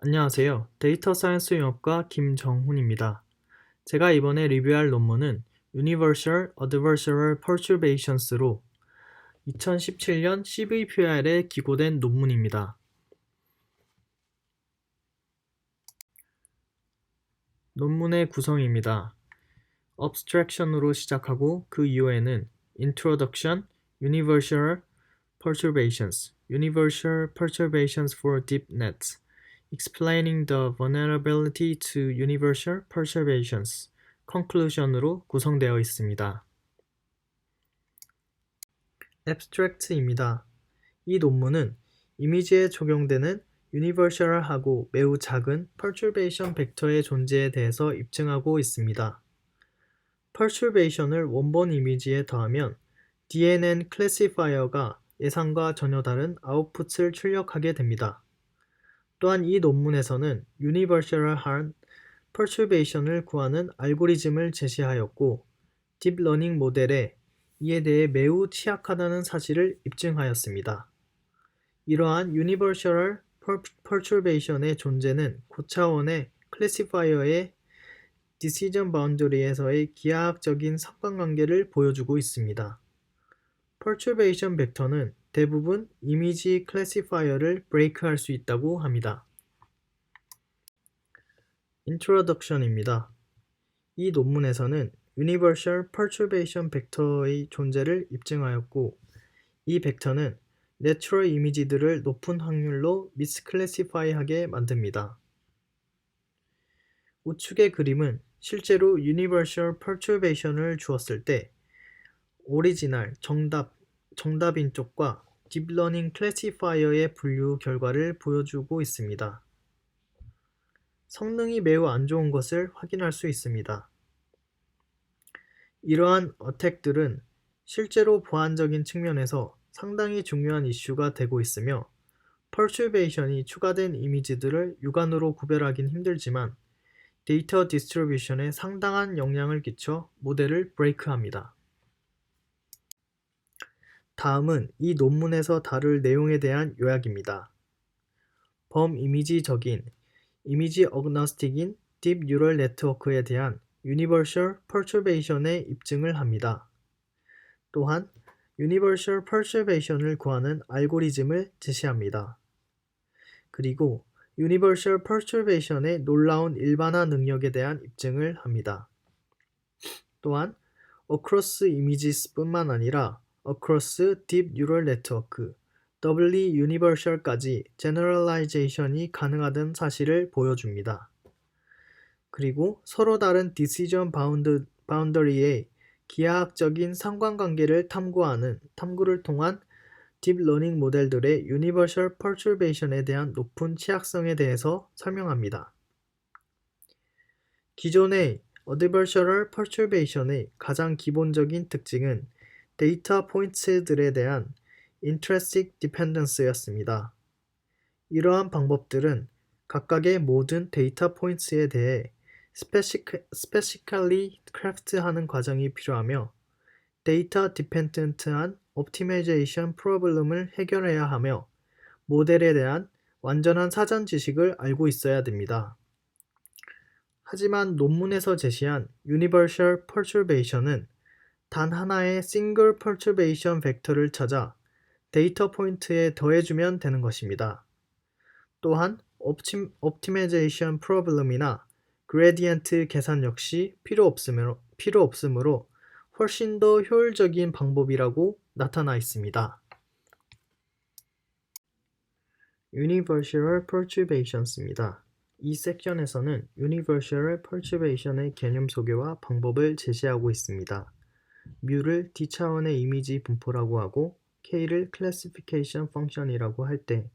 안녕하세요. 데이터 사이언스 영업과 김정훈입니다. 제가 이번에 리뷰할 논문은 Universal Adversarial Perturbations로 2017년 CVPR에 기고된 논문입니다. 논문의 구성입니다. Abstraction으로 시작하고 그 이후에는 Introduction, Universal Perturbations, Universal Perturbations for Deep Nets, Explaining the Vulnerability to Universal Perturbations, Conclusion으로 구성되어 있습니다. Abstract입니다. 이 논문은 이미지에 적용되는 Universal하고 매우 작은 Perturbation 벡터의 존재에 대해서 입증하고 있습니다. Perturbation을 원본 이미지에 더하면 DNN 클래시파이어가 예상과 전혀 다른 아웃풋을 출력하게 됩니다. 또한 이 논문에서는 유니버셜한 퍼튜베이션을 구하는 알고리즘을 제시하였고 딥러닝 모델에 이에 대해 매우 취약하다는 사실을 입증하였습니다. 이러한 유니버셜 퍼튜베이션의 존재는 고차원의 클래시파이어의 디시전 바운더리에서의 기하학적인 상관관계를 보여주고 있습니다. 퍼튜베이션 벡터는 대부분 이미지 클래시파이어를 브레이크할 수 있다고 합니다. 인트로덕션입니다. 이 논문에서는 Universal Perturbation 벡터의 존재를 입증하였고 이 벡터는 내추럴 이미지들을 높은 확률로 미스클래시파이하게 만듭니다. 우측의 그림은 실제로 Universal Perturbation을 주었을 때 오리지널, 정답인 쪽과 딥러닝 클래시파이어의 분류 결과를 보여주고 있습니다. 성능이 매우 안 좋은 것을 확인할 수 있습니다. 이러한 어택들은 실제로 보안적인 측면에서 상당히 중요한 이슈가 되고 있으며 퍼튜베이션이 추가된 이미지들을 육안으로 구별하긴 힘들지만 데이터 디스트리뷰션에 상당한 영향을 끼쳐 모델을 브레이크합니다. 다음은 이 논문에서 다룰 내용에 대한 요약입니다. 범이미지적인, 이미지 어그노스틱인 딥 뉴럴 네트워크에 대한 유니버셜 퍼튜베이션의 입증을 합니다. 또한 유니버셜 퍼튜베이션을 구하는 알고리즘을 제시합니다. 그리고 유니버셜 퍼튜베이션의 놀라운 일반화 능력에 대한 입증을 합니다. 또한 across images뿐만 아니라 across deep neural network, doubly universal까지 generalization이 가능하다는 사실을 보여줍니다. 그리고 서로 다른 decision boundary의 기하학적인 상관관계를 탐구를 통한 딥러닝 모델들의 유니버셜 퍼튜베이션에 대한 높은 취약성에 대해서 설명합니다. 기존의 어드버셔럴 퍼튜베이션의 가장 기본적인 특징은 데이터 포인트들에 대한 인트레스틱 디펜던스였습니다. 이러한 방법들은 각각의 모든 데이터 포인트에 대해 스페시컬리 크래프트하는 과정이 필요하며 데이터 디펜던트한 옵티마이제이션 프로블럼을 해결해야 하며 모델에 대한 완전한 사전 지식을 알고 있어야 됩니다. 하지만 논문에서 제시한 Universal Perturbation은 단 하나의 싱글 퍼튜베이션 벡터를 찾아 데이터 포인트에 더해주면 되는 것입니다. 또한 옵티마이제이션 프로블럼이나 그레디언트 계산 역시 필요 없으므로 훨씬 더 효율적인 방법이라고 나타나 있습니다. Universal Perturbations입니다. 이 섹션에서는 Universal Perturbation의 개념 소개와 방법을 제시하고 있습니다. 뮤를 D차원의 이미지 분포라고 하고 K를 Classification Function이라고 할 때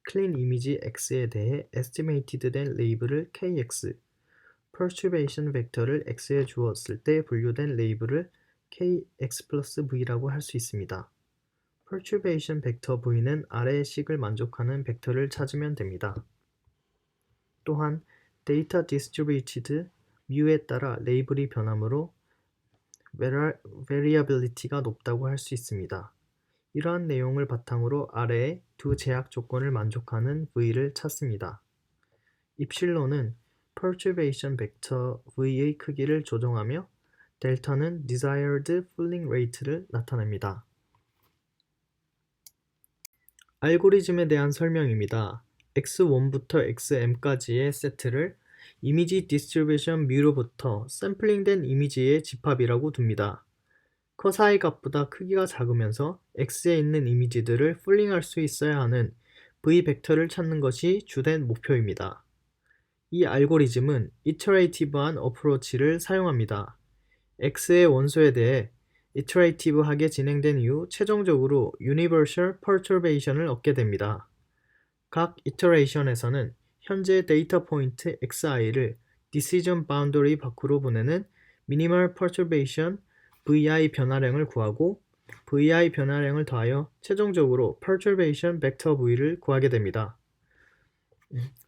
Clean Image X에 대해 Estimated 된 레이블을 KX, Perturbation 벡터를 X에 주었을 때 분류된 레이블을 KX 플러스 V라고 할 수 있습니다. Perturbation 벡터 V는 아래의 식을 만족하는 벡터를 찾으면 됩니다. 또한 데이터 디스트리뷰티드 뮤에 따라 레이블이 변하므로 variability가 높다고 할 수 있습니다. 이러한 내용을 바탕으로 아래의 두 제약 조건을 만족하는 V를 찾습니다. 입실론은 perturbation 벡터 V의 크기를 조정하며 델타는 desired fooling rate를 나타냅니다. 알고리즘에 대한 설명입니다. x1부터 xm까지의 세트를 이미지 디스트리뷰션 뮤로부터 샘플링된 이미지의 집합이라고 둡니다. 커사의 값보다 크기가 작으면서 x에 있는 이미지들을 풀링할 수 있어야 하는 v 벡터를 찾는 것이 주된 목표입니다. 이 알고리즘은 이터레이티브한 어프로치를 사용합니다. x의 원소에 대해 이터레이티브하게 진행된 이후 최종적으로 유니버셜 퍼터베이션을 얻게 됩니다. 각 이터레이션에서는 현재 데이터 포인트 xi를 디시전 바운더리 밖으로 보내는 미니멀 퍼터베이션 vi 변화량을 구하고 vi 변화량을 더하여 최종적으로 퍼터베이션 벡터 v를 구하게 됩니다.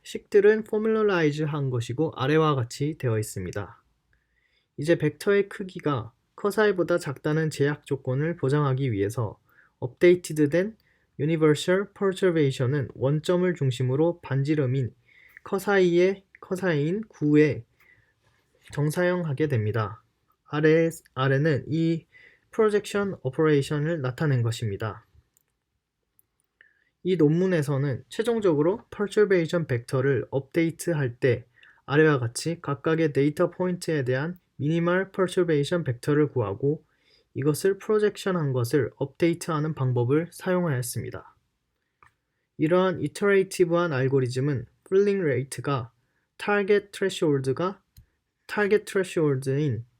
식들은 포뮬러라이즈 한 것이고 아래와 같이 되어 있습니다. 이제 벡터의 크기가 커사이보다 작다는 제약 조건을 보장하기 위해서 업데이트된 유니버셜 퍼터베이션은 원점을 중심으로 반지름인 커사이인 9에 정사형하게 됩니다. 아래는 이 프로젝션 오퍼레이션을 나타낸 것입니다. 이 논문에서는 최종적으로 퍼터베이션 벡터를 업데이트할 때 아래와 같이 각각의 데이터 포인트에 대한 미니멀 퍼터베이션 벡터를 구하고 이것을 프로젝션한 것을 업데이트하는 방법을 사용하였습니다. 이러한 이터레이티브한 알고리즘은 풀링 레이트가 타겟 트레시홀드인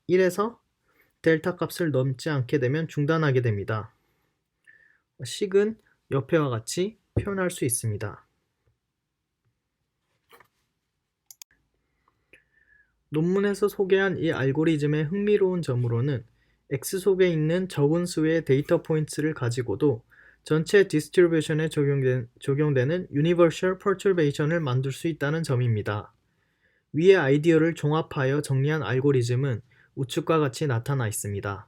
1에서 델타 값을 넘지 않게 되면 중단하게 됩니다. 식은 옆에와 같이 표현할 수 있습니다. 논문에서 소개한 이 알고리즘의 흥미로운 점으로는 X 속에 있는 적은 수의 데이터 포인트를 가지고도 전체 디스트리뷰션에 적용되는 유니버셜 퍼터베이션을 만들 수 있다는 점입니다. 위의 아이디어를 종합하여 정리한 알고리즘은 우측과 같이 나타나 있습니다.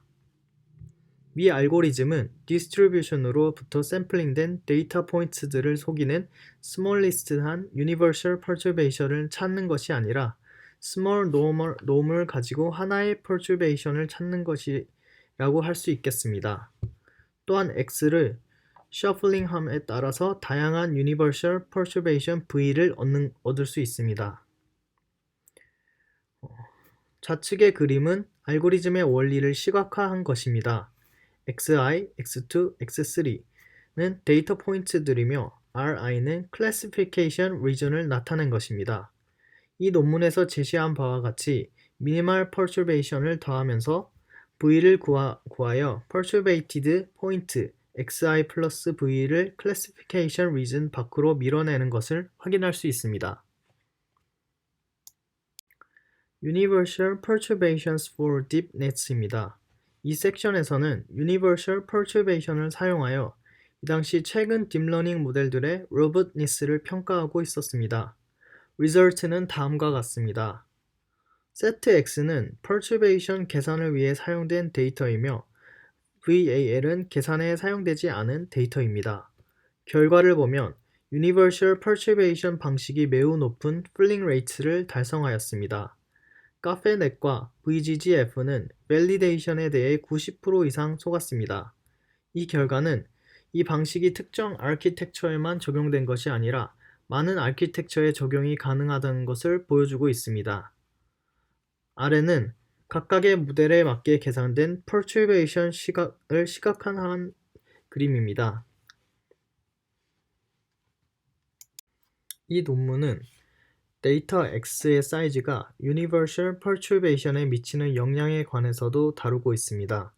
위 알고리즘은 디스트리뷰션으로부터 샘플링된 데이터 포인트들을 속이는 스몰리스트한 유니버셜 퍼터베이션을 찾는 것이 아니라 스몰 놈을 가지고 하나의 퍼터베이션을 찾는 것이라고 할 수 있겠습니다. 또한 x를 셔플링함에 따라서 다양한 유니버셜 퍼터베이션 v를 얻을 수 있습니다. 좌측의 그림은 알고리즘의 원리를 시각화한 것입니다. xi, x2, x3는 데이터 포인트들이며 ri는 클래시피케이션 리전을 나타낸 것입니다. 이 논문에서 제시한 바와 같이 미니멀 퍼터베이션을 더하면서 v를 구하여 퍼터베이티드 포인트 xi 플러스 v를 클래시피케이션 리전 밖으로 밀어내는 것을 확인할 수 있습니다. Universal Perturbations for Deep Nets입니다. 이 섹션에서는 Universal Perturbation을 사용하여 이 당시 최근 딥러닝 모델들의 로봇니스를 평가하고 있었습니다. 리설트는 다음과 같습니다. 세트 X는 Perturbation 계산을 위해 사용된 데이터이며 VAL은 계산에 사용되지 않은 데이터입니다. 결과를 보면 Universal Perturbation 방식이 매우 높은 풀링 레이트를 달성하였습니다. 카페넷과 VGGF는 밸리데이션에 대해 90% 이상 속았습니다. 이 결과는 이 방식이 특정 아키텍처에만 적용된 것이 아니라 많은 아키텍처에 적용이 가능하다는 것을 보여주고 있습니다. 아래는 각각의 모델에 맞게 계산된 perturbation 시각을 시각화한 그림입니다. 이 논문은 데이터 X의 사이즈가 Universal Perturbation에 미치는 영향에 관해서도 다루고 있습니다.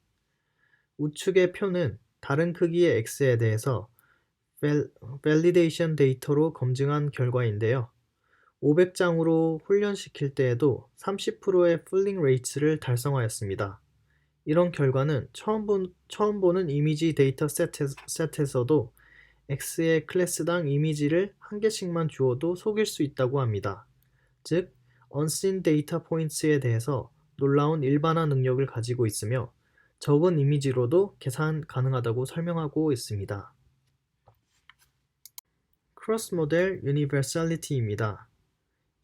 우측의 표는 다른 크기의 X에 대해서 밸리데이션 데이터로 검증한 결과인데요. 500장으로 훈련시킬 때에도 30%의 풀링 레이트를 달성하였습니다. 이런 결과는 처음 보는 이미지 데이터 셋에서도 X의 클래스당 이미지를 한 개씩만 주어도 속일 수 있다고 합니다. 즉, unseen 데이터 포인트에 대해서 놀라운 일반화 능력을 가지고 있으며 적은 이미지로도 계산 가능하다고 설명하고 있습니다. 크로스 모델 유니버설리티입니다.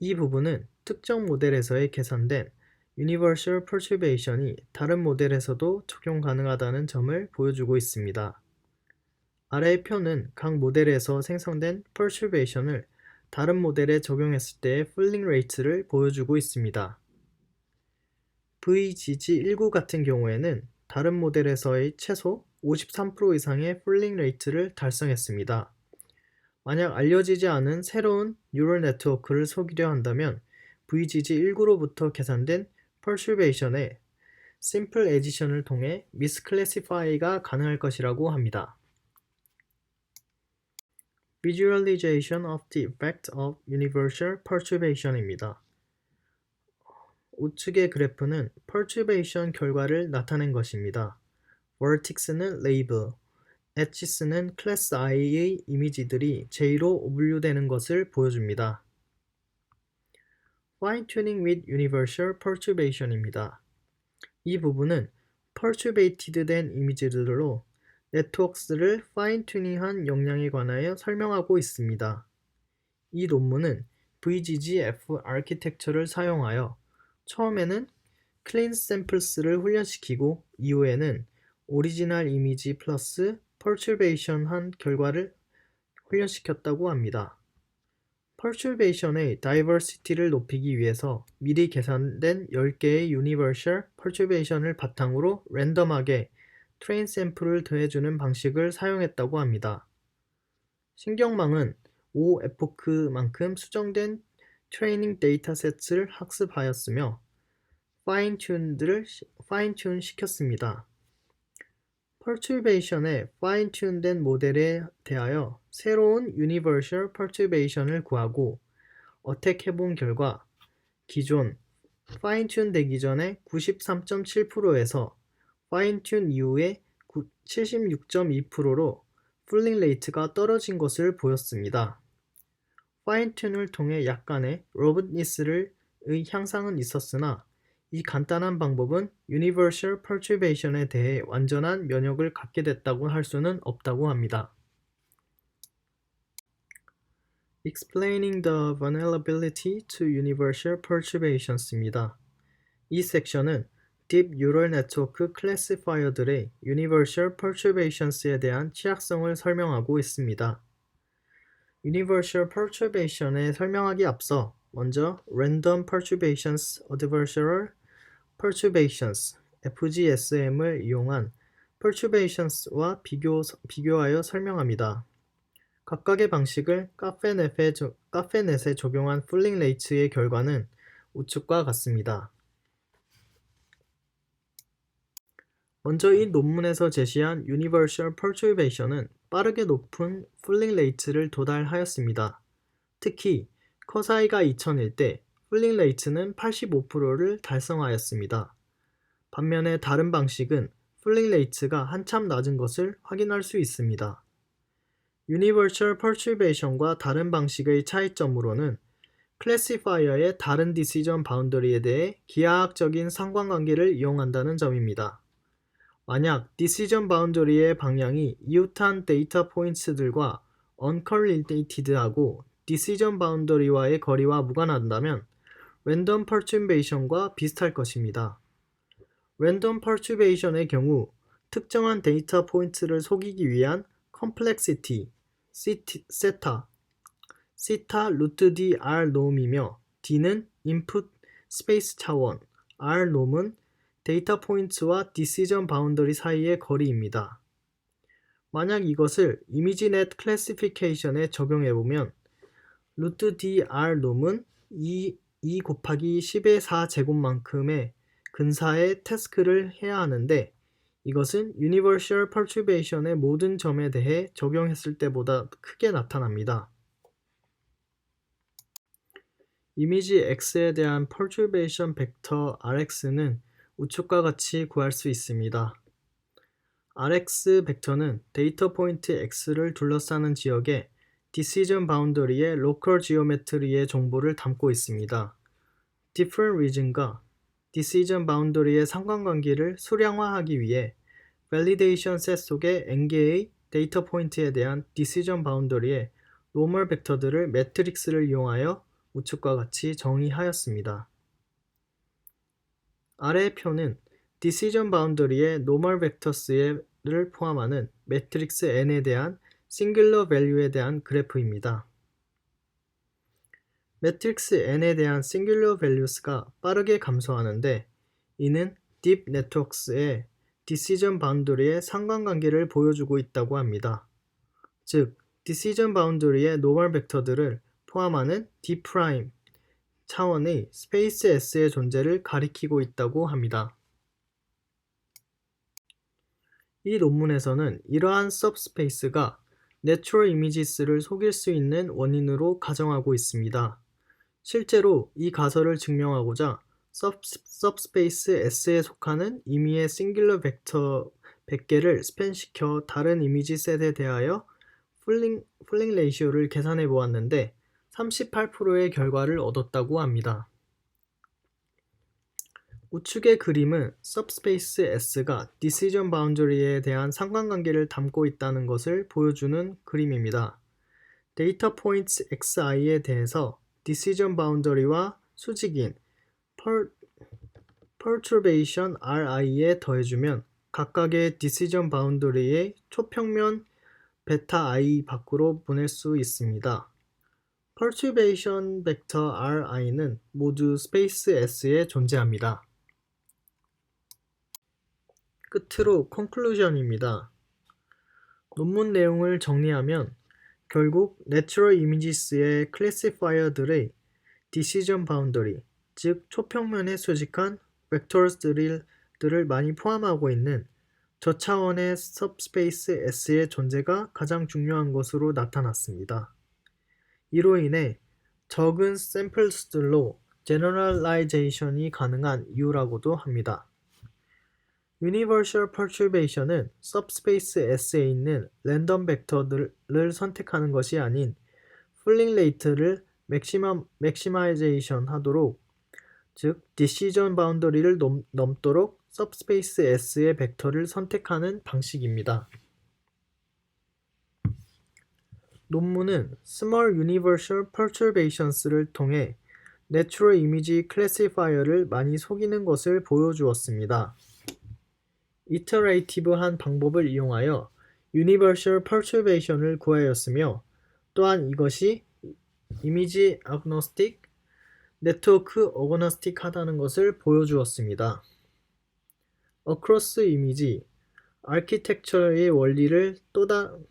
이 부분은 특정 모델에서의 계산된 Universal Perturbation이 다른 모델에서도 적용 가능하다는 점을 보여주고 있습니다. 아래의 표는 각 모델에서 생성된 Perturbation을 다른 모델에 적용했을 때의 Filling Rate를 보여주고 있습니다. VGG19 같은 경우에는 다른 모델에서의 최소 53% 이상의 Filling Rate를 달성했습니다. 만약 알려지지 않은 새로운 뉴럴 네트워크를 속이려 한다면 VGG19로부터 계산된 Perturbation의 Simple Addition을 통해 misclassify가 가능할 것이라고 합니다. Visualization of the effect of universal perturbation입니다. 우측의 그래프는 perturbation 결과를 나타낸 것입니다. vertex는 label, edges는 class I의 이미지들이 J로 분류되는 것을 보여줍니다. Fine-tuning with universal perturbation입니다. 이 부분은 perturbated 된 이미지들로 네트워크를 파인튜닝한 역량에 관하여 설명하고 있습니다. 이 논문은 VGG-F 아키텍처를 사용하여 처음에는 클린 샘플스를 훈련시키고 이후에는 오리지널 이미지 플러스 perturbation 한 결과를 훈련시켰다고 합니다. perturbation의 diversity를 높이기 위해서 미리 계산된 10개의 universal perturbation을 바탕으로 랜덤하게 트레인 샘플을 더해주는 방식을 사용했다고 합니다. 신경망은 5에포크만큼 수정된 트레이닝 데이터셋을 학습하였으며 파인튠 시켰습니다. perturbation의 파인튠된 모델에 대하여 새로운 universal perturbation을 구하고 어택해본 결과 기존 파인튠 되기 전에 93.7%에서 파인튠 이후에 76.2%로 풀링 레이트가 떨어진 것을 보였습니다. 파인튠을 통해 약간의 로봇니스의 향상은 있었으나 이 간단한 방법은 Universal Perturbation에 대해 완전한 면역을 갖게 됐다고 할 수는 없다고 합니다. Explaining the vulnerability to universal perturbations입니다. 이 섹션은 Deep Neural Network Classifier들의 Universal Perturbations에 대한 취약성을 설명하고 있습니다. Universal Perturbation에 설명하기 앞서 먼저 Random Perturbations, Adversarial Perturbations, FGSM을 이용한 Perturbations와 비교하여 설명합니다. 각각의 방식을 카페넷에 적용한 풀링 레이트의 결과는 우측과 같습니다. 먼저 이 논문에서 제시한 Universal Perturbation은 빠르게 높은 풀링 레이트를 도달하였습니다. 특히 커사이가 2000일 때 풀링 레이트는 85%를 달성하였습니다. 반면에 다른 방식은 풀링 레이트가 한참 낮은 것을 확인할 수 있습니다. Universal Perturbation과 다른 방식의 차이점으로는 클래시파이어의 다른 디시전 바운더리에 대해 기하학적인 상관관계를 이용한다는 점입니다. 만약 디시전 바운더리의 방향이 이웃한 데이터 포인트들과 uncorrelated하고 디시전 바운더리와의 거리와 무관하다면 랜덤 퍼튜베이션과 비슷할 것입니다. 랜덤 퍼튜베이션의 경우 특정한 데이터 포인트를 속이기 위한 complexity, 시타 루트 d r 놈이며 d는 input 스페이스 차원, r 놈은 데이터 포인트와 디시전 바운더리 사이의 거리입니다. 만약 이것을 이미지넷 클래시피케이션에 적용해보면 루트 dr 놈은 2 곱하기 10의 4제곱만큼의 근사의 태스크를 해야 하는데 이것은 Universal Perturbation의 모든 점에 대해 적용했을 때보다 크게 나타납니다. 이미지 X에 대한 Perturbation 벡터 Rx는 우측과 같이 구할 수 있습니다. Rx 벡터는 데이터 포인트 X를 둘러싸는 지역의 Decision Boundary의 Local Geometry의 정보를 담고 있습니다. Different Region과 Decision Boundary의 상관관계를 수량화하기 위해 Validation Set 속의 n개의 데이터 포인트에 대한 Decision Boundary의 노멀 벡터들을 매트릭스를 이용하여 우측과 같이 정의하였습니다. 아래의 표는 Decision Boundary의 Normal Vectors를 포함하는 매트릭스 N에 대한 싱귤러 밸류에 대한 그래프입니다. 매트릭스 N에 대한 싱귤러 밸류스가 빠르게 감소하는데 이는 딥 네트워크스의 Decision Boundary의 상관관계를 보여주고 있다고 합니다. 즉, Decision Boundary의 Normal 벡터들을 포함하는 D' 차원의 스페이스 S의 존재를 가리키고 있다고 합니다. 이 논문에서는 이러한 subspace가 Natural Images를 속일 수 있는 원인으로 가정하고 있습니다. 실제로 이 가설을 증명하고자 subspace S에 속하는 임의의 싱귤러 벡터 100개를 스팬시켜 다른 이미지 셋에 대하여 풀링 레이시오를 계산해 보았는데 38%의 결과를 얻었다고 합니다. 우측의 그림은 subspace S가 decision boundary에 대한 상관관계를 담고 있다는 것을 보여주는 그림입니다. 데이터 포인트 xi에 대해서 decision boundary와 수직인 perturbation ri에 더해주면 각각의 decision boundary의 초평면 베타 i 밖으로 보낼 수 있습니다. perturbation 벡터 ri는 모두 스페이스 S에 존재합니다. 끝으로 conclusion입니다. 논문 내용을 정리하면 결국 Natural Images의 클래시파이어들의 Decision Boundary, 즉 초평면에 수직한 벡터들을 많이 포함하고 있는 저차원의 subspace S의 존재가 가장 중요한 것으로 나타났습니다. 이로 인해 적은 샘플수들로 제너럴라이제이션이 가능한 이유라고도 합니다. Universal Perturbation은 subspace S에 있는 랜덤 벡터들을 선택하는 것이 아닌 풀링 레이트를 맥시마이제이션 하도록, 즉 decision boundary를 넘도록 subspace S의 벡터를 선택하는 방식입니다. 논문은 Small Universal Perturbations를 통해 Natural Image Classifier를 많이 속이는 것을 보여주었습니다. 이터레이티브한 방법을 이용하여 Universal Perturbation을 구하였으며 또한 이것이 이미지 agnostic, 네트워크 어거너스틱하다는 것을 보여주었습니다. Across Image, 아키텍처의 원리를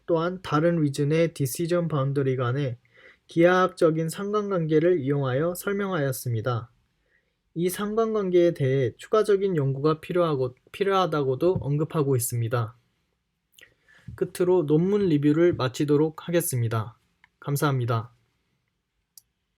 또한 다른 리즌의 디시전 바운더리 간의 기하학적인 상관관계를 이용하여 설명하였습니다. 이 상관관계에 대해 추가적인 연구가 필요하다고도 언급하고 있습니다. 끝으로 논문 리뷰를 마치도록 하겠습니다. 감사합니다.